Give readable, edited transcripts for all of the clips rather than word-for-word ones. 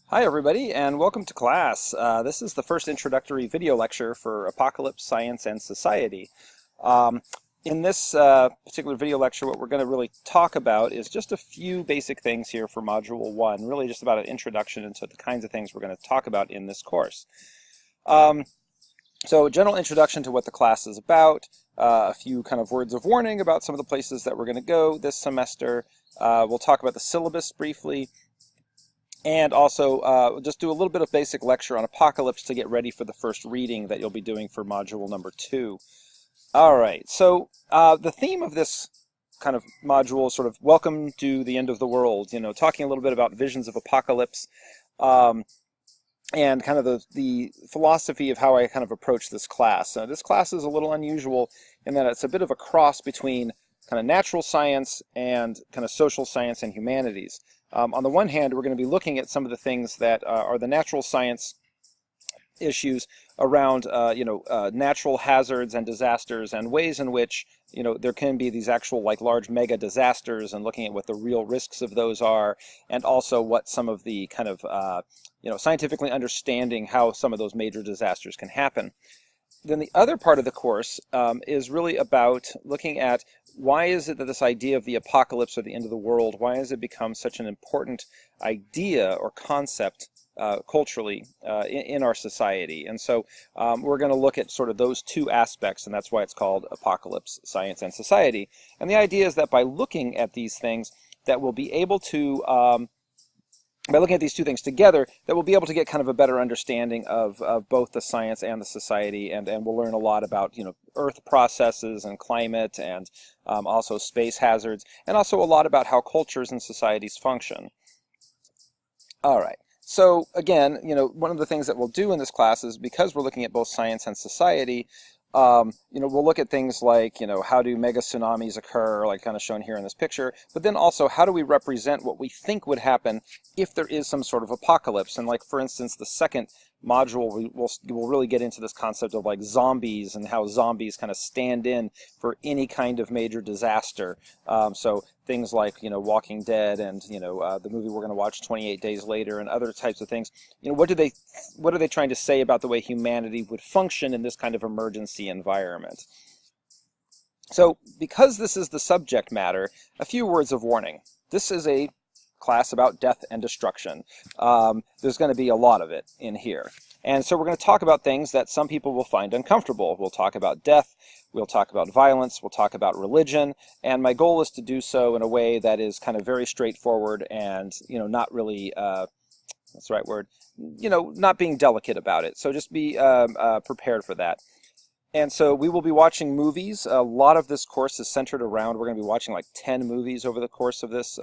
Hi everybody and welcome to class. This is the first introductory video lecture for Apocalypse, Science, and Society. Um, in this particular video lecture, what we're going to really talk about is just a few basic things here for Module 1, really just about an introduction into the kinds of things we're going to talk about in this course. So a general introduction to what the class is about, a few kind of words of warning about some of the places that we're going to go this semester. We'll talk about the syllabus briefly. And also just do a little bit of basic lecture on Apocalypse to get ready for the first reading that you'll be doing for module number 2. All right, so the theme of this kind of module is sort of welcome to the end of the world, talking a little bit about visions of Apocalypse and kind of the philosophy of how I kind of approach this class. This class is a little unusual in that it's a bit of a cross between kind of natural science and kind of social science and humanities. On the one hand, we're going to be looking at some of the things that are the natural science issues around, natural hazards and disasters and ways in which, there can be these actual like large mega disasters and looking at what the real risks of those are, and also what some of the kind of, scientifically understanding how some of those major disasters can happen. Then the other part of the course is really about looking at why is it that this idea of the apocalypse or the end of the world, why has it become such an important idea or concept culturally in our society? And so we're going to look at sort of those two aspects, and that's why it's called Apocalypse, Science, and Society. And the idea is that by looking at these things, that we'll be able to by looking at these two things together, that we'll be able to get kind of a better understanding of both the science and the society, and we'll learn a lot about, Earth processes and climate and also space hazards, and also a lot about how cultures and societies function. All right. So again, one of the things that we'll do in this class is, because we're looking at both science and society, we'll look at things like, how do mega tsunamis occur, like kind of shown here in this picture, but then also how do we represent what we think would happen if there is some sort of apocalypse. And like, for instance, the second module, we'll really get into this concept of like zombies and how zombies kind of stand in for any kind of major disaster. So things like, Walking Dead and, the movie we're going to watch 28 Days Later and other types of things. What are they trying to say about the way humanity would function in this kind of emergency environment? So because this is the subject matter, a few words of warning. This is a class about death and destruction. There's going to be a lot of it in here. And so we're going to talk about things that some people will find uncomfortable. We'll talk about death, we'll talk about violence, we'll talk about religion, and my goal is to do so in a way that is kind of very straightforward and, not really, that's the right word, not being delicate about it. So just be prepared for that. And so we will be watching movies. A lot of this course is centered around, we're going to be watching like 10 movies over the course of this,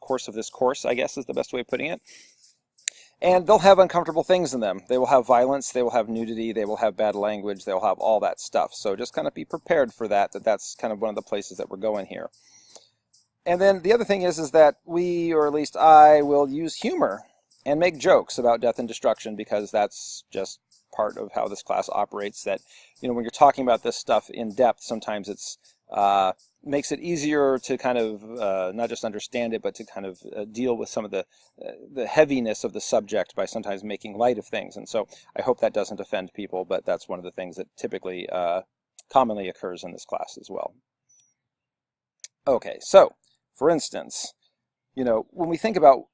course of this course, I guess is the best way of putting it. And they'll have uncomfortable things in them. They will have violence, they will have nudity, they will have bad language, they'll have all that stuff. So just kind of be prepared for that, that's kind of one of the places that we're going here. And then the other thing is that we, or at least I, will use humor and make jokes about death and destruction, because that's just part of how this class operates, that, when you're talking about this stuff in depth, sometimes it's makes it easier to kind of not just understand it, but to kind of deal with some of the heaviness of the subject by sometimes making light of things. And so I hope that doesn't offend people, but that's one of the things that typically commonly occurs in this class as well. Okay, so for instance, when we think about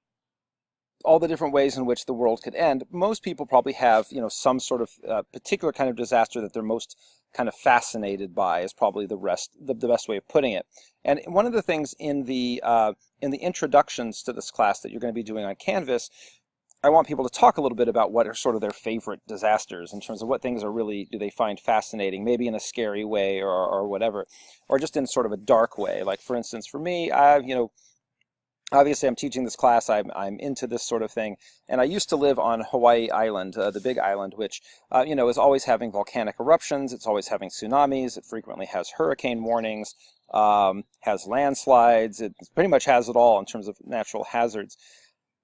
all the different ways in which the world could end, most people probably have, some sort of particular kind of disaster that they're most kind of fascinated by, is probably the best way of putting it. And one of the things in the introductions to this class that you're going to be doing on Canvas, I want people to talk a little bit about what are sort of their favorite disasters, in terms of what things do they find fascinating, maybe in a scary way or whatever, or just in sort of a dark way. Like, for instance, for me, obviously I'm teaching this class, I'm into this sort of thing, and I used to live on Hawaii Island, the Big Island, which, is always having volcanic eruptions, it's always having tsunamis, it frequently has hurricane warnings, has landslides, it pretty much has it all in terms of natural hazards.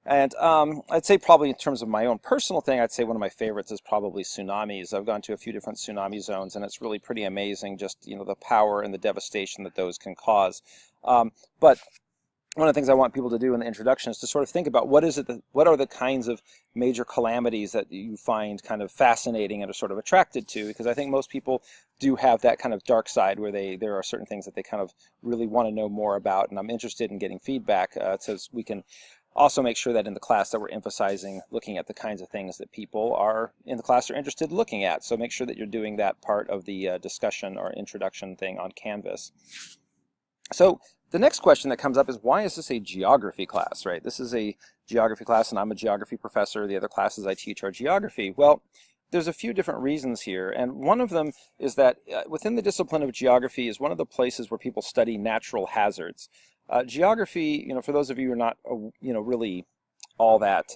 And I'd say probably in terms of my own personal thing, I'd say one of my favorites is probably tsunamis. I've gone to a few different tsunami zones, and it's really pretty amazing just, the power and the devastation that those can cause. But one of the things I want people to do in the introduction is to sort of think about what are the kinds of major calamities that you find kind of fascinating and are sort of attracted to, because I think most people do have that kind of dark side where there are certain things that they kind of really want to know more about, and I'm interested in getting feedback so we can also make sure that in the class that we're emphasizing looking at the kinds of things that people are in the class are interested in looking at. So make sure that you're doing that part of the discussion or introduction thing on Canvas. So the next question that comes up is, why is this a geography class, right? This is a geography class, and I'm a geography professor. The other classes I teach are geography. Well, there's a few different reasons here, and one of them is that within the discipline of geography is one of the places where people study natural hazards. Geography, for those of you who are not, really all that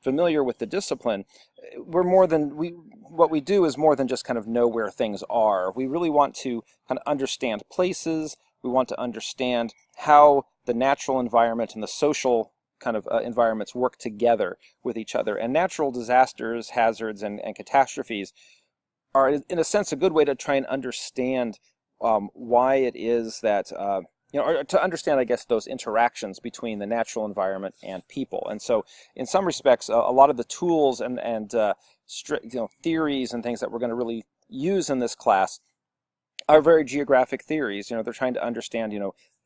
familiar with the discipline, what we do is more than just kind of know where things are. We really want to kind of understand places. We want to understand how the natural environment and the social kind of environments work together with each other. And natural disasters, hazards, and catastrophes are, in a sense, a good way to try and understand why it is that, or to understand, I guess, those interactions between the natural environment and people. And so, in some respects, a lot of the tools and theories and things that we're going to really use in this class are very geographic theories. They're trying to understand,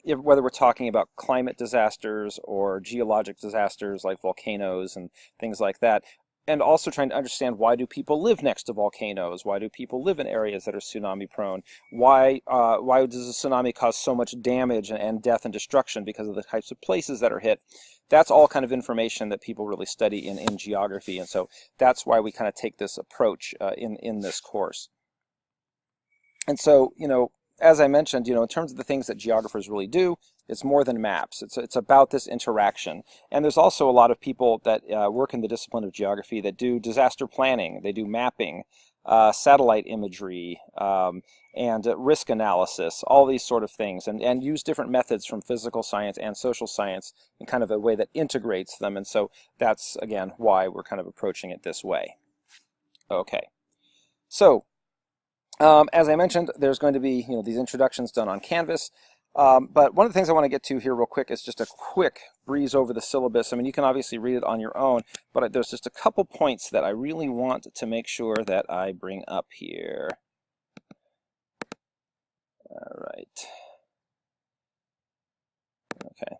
whether we're talking about climate disasters or geologic disasters like volcanoes and things like that, and also trying to understand, why do people live next to volcanoes? Why do people live in areas that are tsunami prone? Why does a tsunami cause so much damage and death and destruction because of the types of places that are hit? That's all kind of information that people really study in geography, and so that's why we kind of take this approach in this course. And so, as I mentioned, in terms of the things that geographers really do, it's more than maps. It's about this interaction. And there's also a lot of people that work in the discipline of geography that do disaster planning. They do mapping, satellite imagery, and risk analysis, all these sort of things, and use different methods from physical science and social science in kind of a way that integrates them. And so that's, again, why we're kind of approaching it this way. Okay. So, as I mentioned, there's going to be these introductions done on Canvas, but one of the things I want to get to here real quick is just a quick breeze over the syllabus. I mean, you can obviously read it on your own, but there's just a couple points that I really want to make sure that I bring up here. All right. Okay.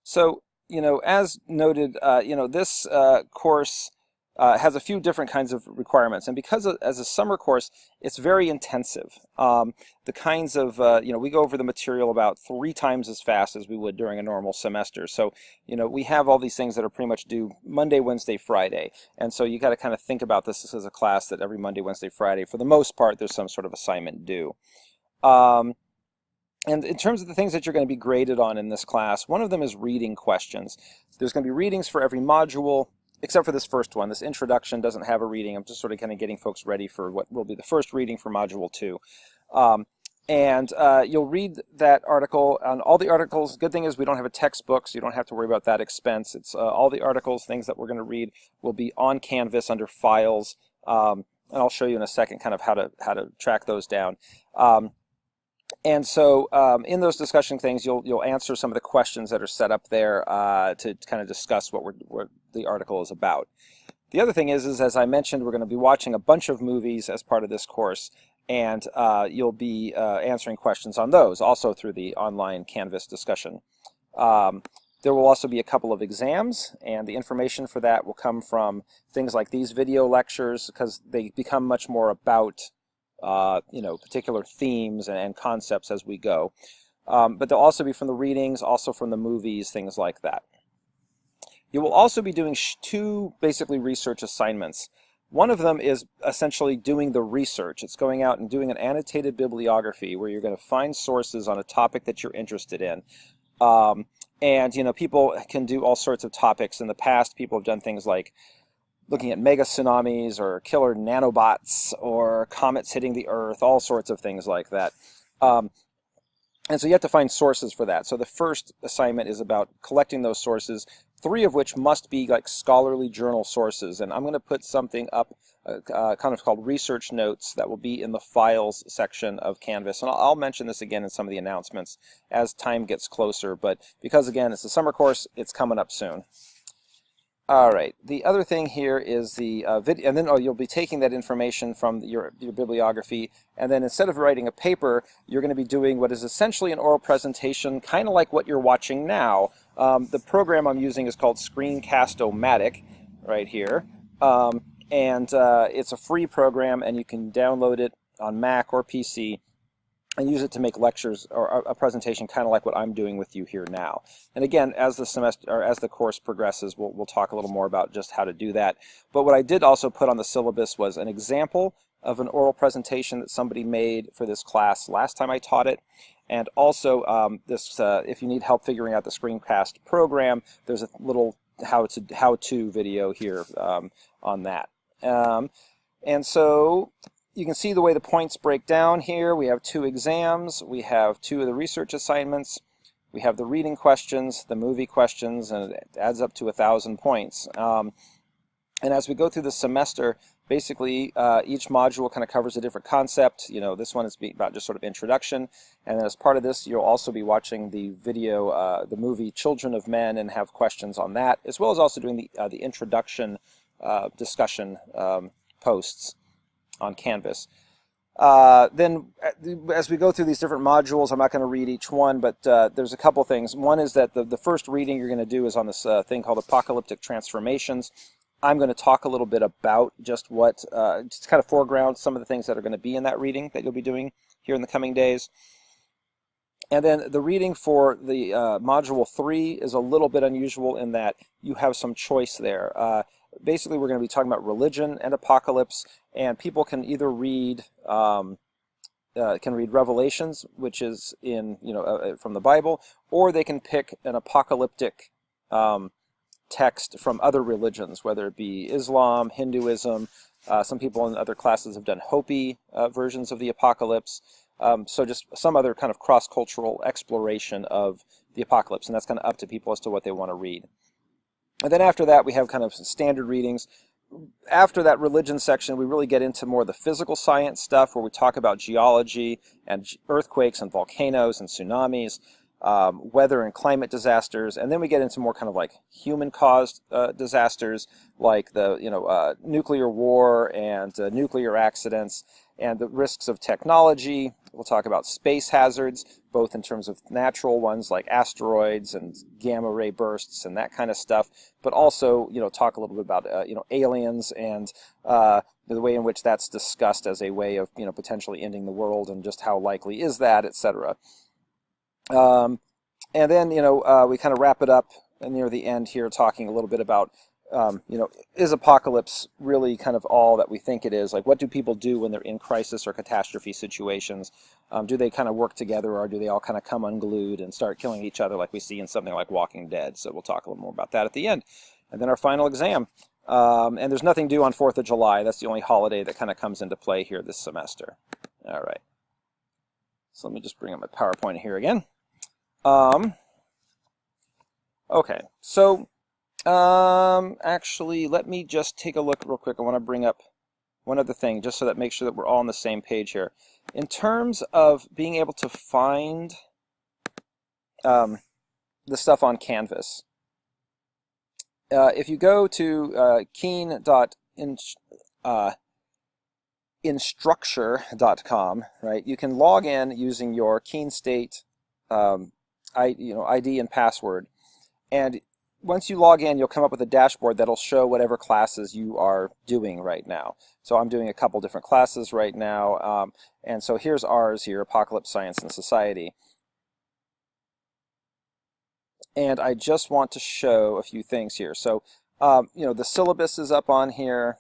So, as noted, this course has a few different kinds of requirements, and because as a summer course, it's very intensive. The kinds of, we go over the material about 3 times as fast as we would during a normal semester. So, we have all these things that are pretty much due Monday, Wednesday, Friday, and so you got to kind of think about this as a class that every Monday, Wednesday, Friday, for the most part, there's some sort of assignment due. And in terms of the things that you're going to be graded on in this class, one of them is reading questions. There's going to be readings for every module, except for this first one. This introduction doesn't have a reading. I'm just sort of kind of getting folks ready for what will be the first reading for Module 2. You'll read that article. On all the articles, good thing is we don't have a textbook, so you don't have to worry about that expense. It's all the articles, things that we're going to read, will be on Canvas under Files, and I'll show you in a second kind of how to track those down. And so in those discussion things, you'll answer some of the questions that are set up there to kind of discuss what the article is about. The other thing is as I mentioned, we're going to be watching a bunch of movies as part of this course, and you'll be answering questions on those also through the online Canvas discussion. There will also be a couple of exams, and the information for that will come from things like these video lectures, because they become much more about particular themes and concepts as we go. But they'll also be from the readings, also from the movies, things like that. You will also be doing 2 basically research assignments. One of them is essentially doing the research. It's going out and doing an annotated bibliography where you're going to find sources on a topic that you're interested in. People can do all sorts of topics. In the past, people have done things like looking at mega tsunamis or killer nanobots or comets hitting the Earth, all sorts of things like that. And so you have to find sources for that. So the first assignment is about collecting those sources, 3 of which must be like scholarly journal sources. And I'm going to put something up kind of called research notes that will be in the files section of Canvas. And I'll mention this again in some of the announcements as time gets closer. But because, again, it's a summer course, it's coming up soon. All right, the other thing here is the video, and then you'll be taking that information from your bibliography, and then instead of writing a paper, you're going to be doing what is essentially an oral presentation, kind of like what you're watching now. The program I'm using is called Screencast-O-Matic, right here, and it's a free program, and you can download it on Mac or PC and use it to make lectures or a presentation kind of like what I'm doing with you here now. And again, as the semester or as the course progresses, we'll talk a little more about just how to do that. But what I did also put on the syllabus was an example of an oral presentation that somebody made for this class last time I taught it. And also this, if you need help figuring out the screencast program, there's a little how-to video here on that. And so you can see the way the points break down here. We have 2 exams, we have 2 of the research assignments, we have the reading questions, the movie questions, and it adds up to 1,000 points. And as we go through the semester, basically each module kind of covers a different concept. You know, this one is about just sort of introduction, and then as part of this, you'll also be watching the video, the movie Children of Men, and have questions on that, as well as also doing the introduction discussion posts on Canvas. Then as we go through these different modules, I'm not going to read each one, but there's a couple things. One is that the first reading you're going to do is on this thing called Apocalyptic Transformations. I'm going to talk a little bit about just what, just kind of foreground some of the things that are going to be in that reading that you'll be doing here in the coming days. And then the reading for the Module 3 is a little bit unusual in that you have some choice there. Basically, we're going to be talking about religion and apocalypse, and people can either read Revelations, which is in from the Bible, or they can pick an apocalyptic text from other religions, whether it be Islam, Hinduism. Some people in other classes have done Hopi versions of the apocalypse. So just some other kind of cross-cultural exploration of the apocalypse, and that's kind of up to people as to what they want to read. And then after that, we have kind of standard readings. After that religion section, we really get into more of the physical science stuff, where we talk about geology and earthquakes and volcanoes and tsunamis, weather and climate disasters, and then we get into more kind of like human-caused disasters, like the nuclear war and nuclear accidents and the risks of technology. We'll talk about space hazards, both in terms of natural ones like asteroids and gamma ray bursts and that kind of stuff, but also talk a little bit about aliens and the way in which that's discussed as a way of potentially ending the world, and just how likely is that, etc. And then we kind of wrap it up near the end here, talking a little bit about is apocalypse really kind of all that we think it is? Like, what do people do when they're in crisis or catastrophe situations? Do they kind of work together, or do they all kind of come unglued and start killing each other like we see in something like Walking Dead? So we'll talk a little more about that at the end. And then our final exam. And there's nothing due on 4th of July. That's the only holiday that kind of comes into play here this semester. All right. So let me just bring up my PowerPoint here again. Okay, so actually, let me just take a look real quick. I want to bring up one other thing, just so that make sure that we're all on the same page here. In terms of being able to find the stuff on Canvas, if you go to keen.instructure.com, right, you can log in using your Keen State ID and password, and once you log in, you'll come up with a dashboard that'll show whatever classes you are doing right now. So I'm doing a couple different classes right now, and so here's ours here, Apocalypse, Science, and Society. And I just want to show a few things here. So, the syllabus is up on here,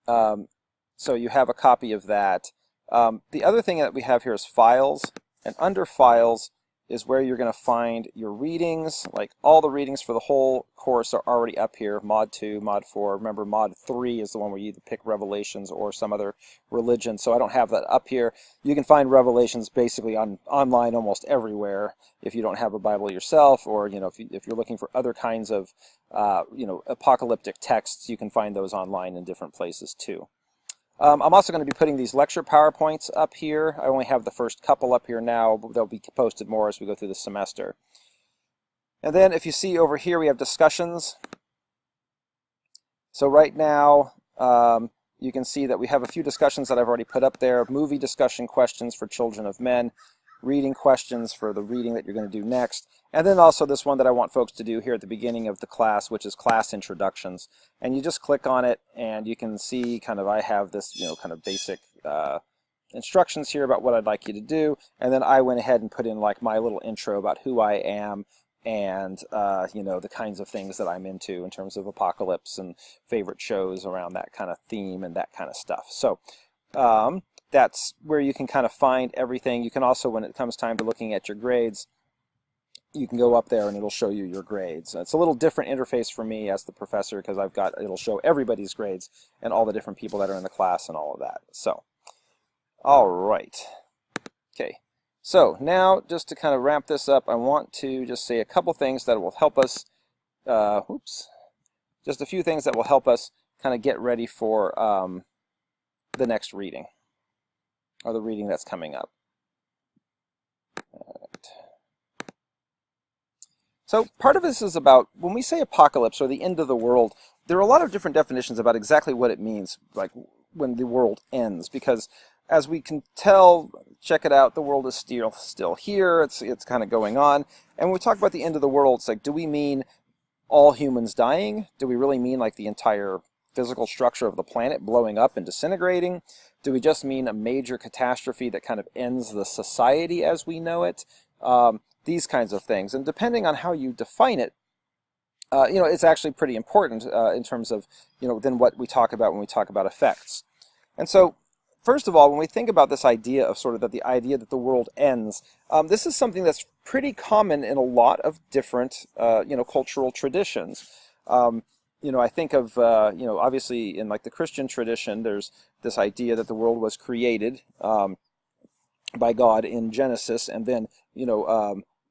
so you have a copy of that. The other thing that we have here is files, and under files, is where you're going to find your readings. Like all the readings for the whole course are already up here, Mod 2, Mod 4. Remember, Mod 3 is the one where you either pick Revelations or some other religion, so I don't have that up here. You can find Revelations basically online almost everywhere if you don't have a Bible yourself, or if you're looking for other kinds of apocalyptic texts, you can find those online in different places too. I'm also going to be putting these lecture PowerPoints up here. I only have the first couple up here now, but they'll be posted more as we go through the semester. And then if you see over here, we have discussions. So right now, you can see that we have a few discussions that I've already put up there. Movie discussion questions for children of men, reading questions for the reading that you're going to do next, and then also this one that I want folks to do here at the beginning of the class, which is class introductions. And you just click on it and you can see I have this kind of basic instructions here about what I'd like you to do, and then I went ahead and put in like my little intro about who I am and the kinds of things that I'm into in terms of apocalypse and favorite shows around that kind of theme and that kind of stuff. So that's where you can kind of find everything. You can also, when it comes time to looking at your grades, you can go up there and it'll show you your grades. It's a little different interface for me as the professor because it'll show everybody's grades and all the different people that are in the class and all of that. So, all right. Okay. So now, just to kind of wrap this up, I want to just say a couple things that will help us, just a few things that will help us kind of get ready for the next reading, or the reading that's coming up. So part of this is about, when we say apocalypse or the end of the world, there are a lot of different definitions about exactly what it means, like when the world ends, because as we can tell, check it out, the world is still here, it's kind of going on. And when we talk about the end of the world, it's like, do we mean all humans dying? Do we really mean like the entire physical structure of the planet blowing up and disintegrating? Do we just mean a major catastrophe that kind of ends the society as we know it? These kinds of things. And depending on how you define it, it's actually pretty important in terms of, then what we talk about when we talk about effects. And so, first of all, when we think about this idea of the idea that the world ends, this is something that's pretty common in a lot of different, cultural traditions. I think of, obviously in like the Christian tradition, there's this idea that the world was created by God in Genesis, and then,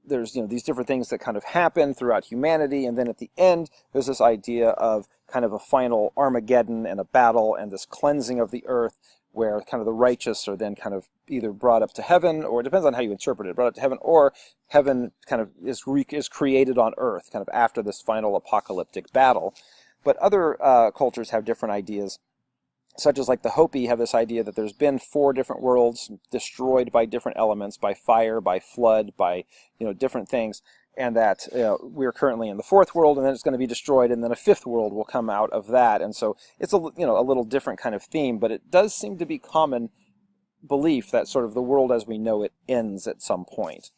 there's these different things that kind of happen throughout humanity, and then at the end there's this idea of kind of a final Armageddon and a battle and this cleansing of the earth, where kind of the righteous are then kind of either brought up to heaven, or it depends on how you interpret it, brought up to heaven, or heaven kind of is created on earth kind of after this final apocalyptic battle. But other cultures have different ideas, such as like the Hopi have this idea that there's been 4 different worlds destroyed by different elements, by fire, by flood, by different things, and that we're currently in the 4th world, and then it's going to be destroyed, and then a 5th world will come out of that. And so it's a little different kind of theme, but it does seem to be common belief that sort of the world as we know it ends at some point.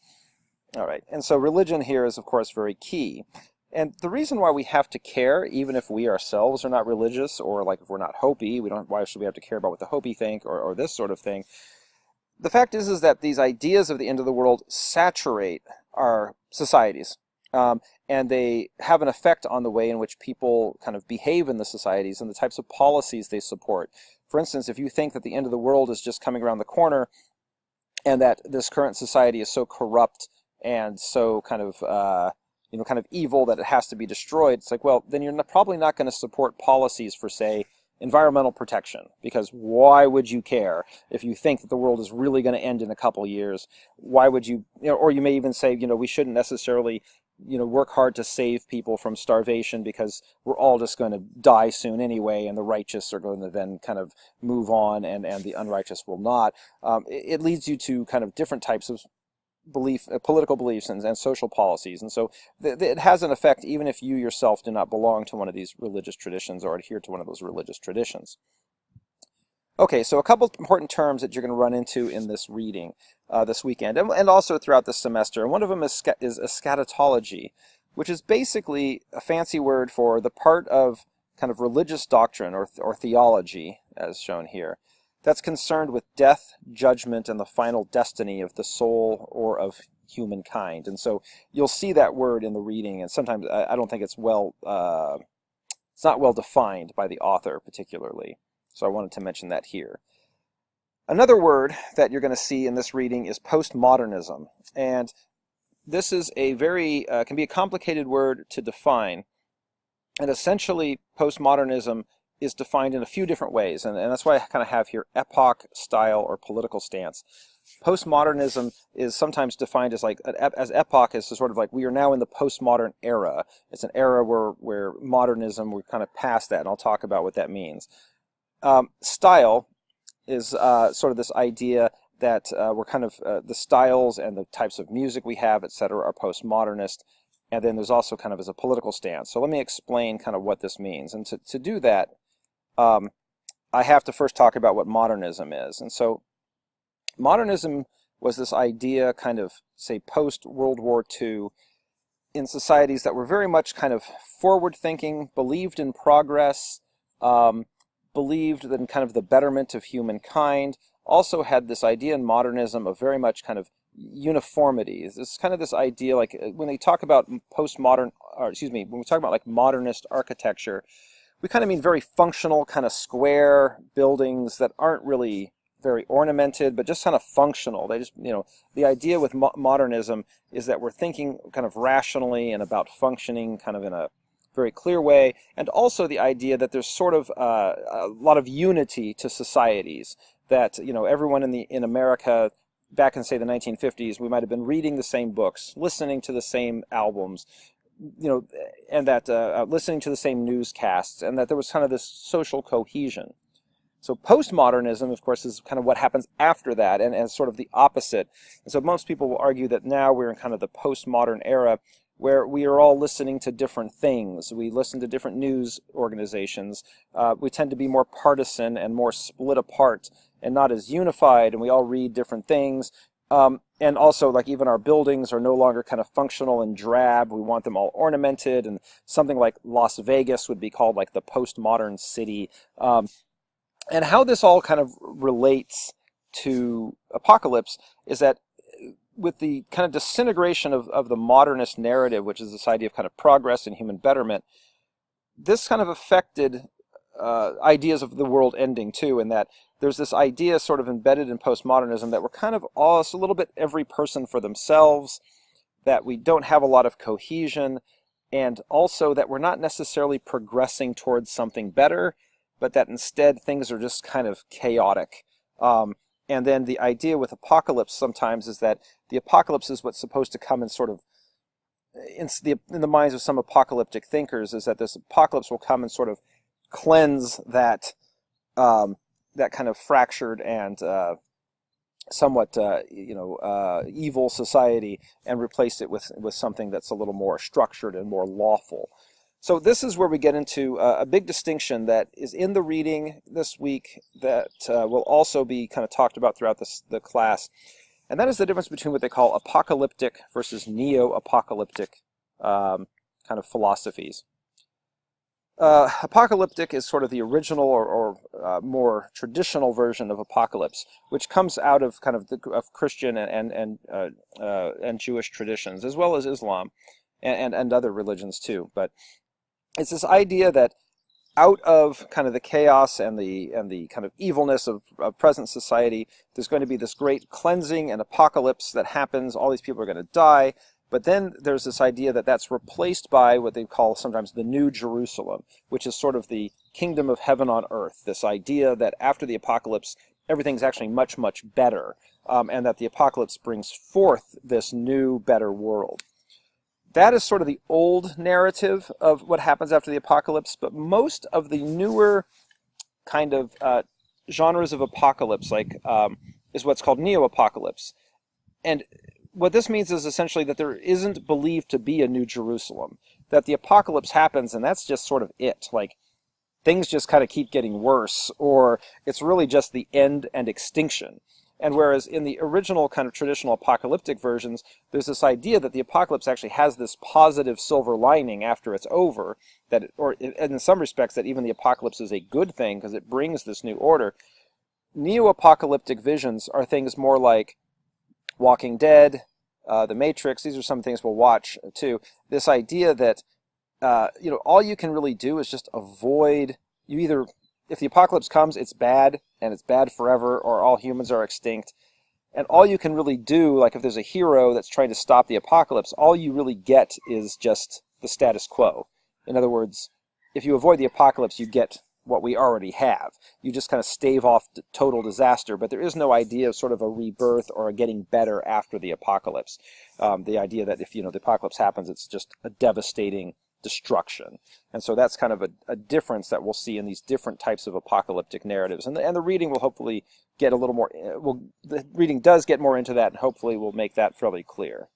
All right, and so religion here is of course very key. And the reason why we have to care, even if we ourselves are not religious, or like if we're not Hopi, why should we have to care about what the Hopi think, or this sort of thing? The fact is that these ideas of the end of the world saturate our societies, and they have an effect on the way in which people kind of behave in the societies and the types of policies they support. For instance, if you think that the end of the world is just coming around the corner, and that this current society is so corrupt and so kind of evil that it has to be destroyed, it's like, well, then you're probably not going to support policies for, say, environmental protection, because why would you care if you think that the world is really going to end in a couple years? Why would you, or you may even say, we shouldn't necessarily, work hard to save people from starvation because we're all just going to die soon anyway, and the righteous are going to then kind of move on, and the unrighteous will not. It leads you to kind of different types of political beliefs and social policies, and so it has an effect even if you yourself do not belong to one of these religious traditions or adhere to one of those religious traditions. Okay, so a couple important terms that you're going to run into in this reading this weekend, and also throughout this semester. And one of them is eschatology, which is basically a fancy word for the part of kind of religious doctrine or theology, as shown here, that's concerned with death, judgment, and the final destiny of the soul or of humankind. And so you'll see that word in the reading, and sometimes I don't think it's it's not well defined by the author particularly. So I wanted to mention that here. Another word that you're going to see in this reading is postmodernism. And this is a very, can be a complicated word to define. And essentially, postmodernism is defined in a few different ways. And that's why I kind of have here epoch, style, or political stance. Postmodernism is sometimes defined as as epoch is sort of like we are now in the postmodern era. It's an era where modernism, we're kind of past that, and I'll talk about what that means. Style is sort of this idea that we're kind of the styles and the types of music we have, etc., are postmodernist. And then there's also kind of as a political stance. So let me explain kind of what this means. And to do that, I have to first talk about what modernism is. And so modernism was this idea kind of, say, post-World War II in societies that were very much kind of forward-thinking, believed in progress, believed in kind of the betterment of humankind, also had this idea in modernism of very much kind of uniformity. It's kind of this idea, like when they talk about postmodern, or excuse me, when we talk about like modernist architecture, we kind of mean very functional, kind of square buildings that aren't really very ornamented, but just kind of functional. They just, the idea with modernism is that we're thinking kind of rationally and about functioning kind of in a very clear way, and also the idea that there's sort of a lot of unity to societies, that everyone in America back in, say, the 1950s, we might have been reading the same books, listening to the same albums, and that listening to the same newscasts, and that there was kind of this social cohesion. So postmodernism, of course, is kind of what happens after that, and sort of the opposite. And so most people will argue that now we're in kind of the postmodern era, where we are all listening to different things. We listen to different news organizations. We tend to be more partisan and more split apart and not as unified, and we all read different things. And also, like, even our buildings are no longer kind of functional and drab. We want them all ornamented, and something like Las Vegas would be called like the postmodern city. And how this all kind of relates to Apocalypse is that with the kind of disintegration of the modernist narrative, which is this idea of kind of progress and human betterment, this kind of affected ideas of the world ending too, in that there's this idea sort of embedded in postmodernism that we're kind of all a little bit every person for themselves, that we don't have a lot of cohesion, and also that we're not necessarily progressing towards something better, but that instead things are just kind of chaotic. And then the idea with Apocalypse sometimes is that the apocalypse is what's supposed to come and sort of, in the minds of some apocalyptic thinkers, is that this apocalypse will come and sort of cleanse that that kind of fractured and somewhat evil society, and replace it with something that's a little more structured and more lawful. So this is where we get into a big distinction that is in the reading this week that will also be kind of talked about throughout the class. And that is the difference between what they call apocalyptic versus neo-apocalyptic kind of philosophies. Apocalyptic is sort of the original or more traditional version of apocalypse, which comes out of kind of of Christian and Jewish traditions, as well as Islam and other religions too. But it's this idea that out of kind of the chaos and the kind of evilness of present society, there's going to be this great cleansing and apocalypse that happens. All these people are going to die. But then there's this idea that that's replaced by what they call sometimes the New Jerusalem, which is sort of the kingdom of heaven on earth. This idea that after the apocalypse, everything's actually much, much better, and that the apocalypse brings forth this new, better world. That is sort of the old narrative of what happens after the apocalypse, but most of the newer kind of genres of apocalypse, is what's called neo-apocalypse. And what this means is essentially that there isn't believed to be a New Jerusalem, that the apocalypse happens and that's just sort of it. Like, things just kind of keep getting worse, or it's really just the end and extinction. And whereas in the original kind of traditional apocalyptic versions, there's this idea that the apocalypse actually has this positive silver lining after it's over, or in some respects that even the apocalypse is a good thing because it brings this new order. Neo-apocalyptic visions are things more like Walking Dead, The Matrix. These are some things we'll watch too. This idea that all you can really do is just avoid. If the apocalypse comes, it's bad and it's bad forever, or all humans are extinct. And all you can really do, like if there's a hero that's trying to stop the apocalypse, all you really get is just the status quo. In other words, if you avoid the apocalypse, you get what we already have. You just kind of stave off total disaster, but there is no idea of sort of a rebirth or a getting better after the apocalypse. The idea that if the apocalypse happens, it's just a devastating destruction. And so that's kind of a difference that we'll see in these different types of apocalyptic narratives. And the reading will hopefully get a little more, the reading does get more into that, and hopefully will make that fairly clear.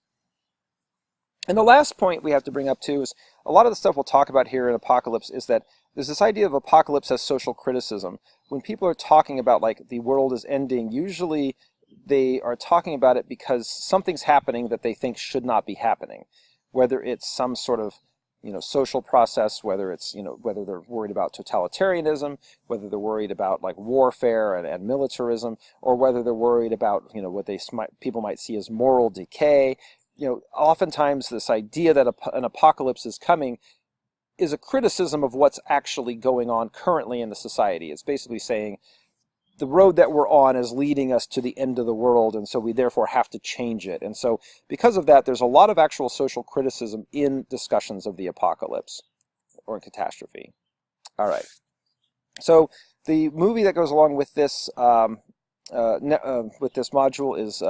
And the last point we have to bring up too is a lot of the stuff we'll talk about here in Apocalypse is that there's this idea of apocalypse as social criticism. When people are talking about like the world is ending, usually they are talking about it because something's happening that they think should not be happening. Whether it's some sort of social process, whether it's whether they're worried about totalitarianism, whether they're worried about like warfare and militarism, or whether they're worried about what people might see as moral decay. Oftentimes this idea that an apocalypse is coming is a criticism of what's actually going on currently in the society. It's basically saying the road that we're on is leading us to the end of the world, and so we therefore have to change it. And so because of that, there's a lot of actual social criticism in discussions of the apocalypse or catastrophe. All right. So the movie that goes along with this module is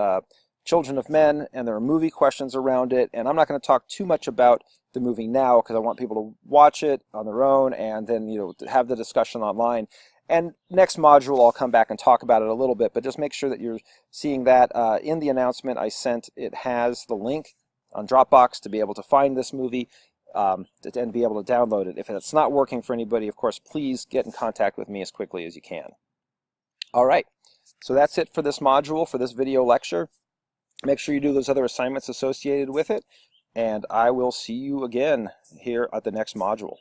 Children of Men, and there are movie questions around it. And I'm not going to talk too much about the movie now because I want people to watch it on their own and then have the discussion online. And next module I'll come back and talk about it a little bit, but just make sure that you're seeing that in the announcement I sent. It has the link on Dropbox to be able to find this movie and be able to download it. If it's not working for anybody, of course, please get in contact with me as quickly as you can. All right, so that's it for this module, for this video lecture. Make sure you do those other assignments associated with it, and I will see you again here at the next module.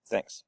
Thanks.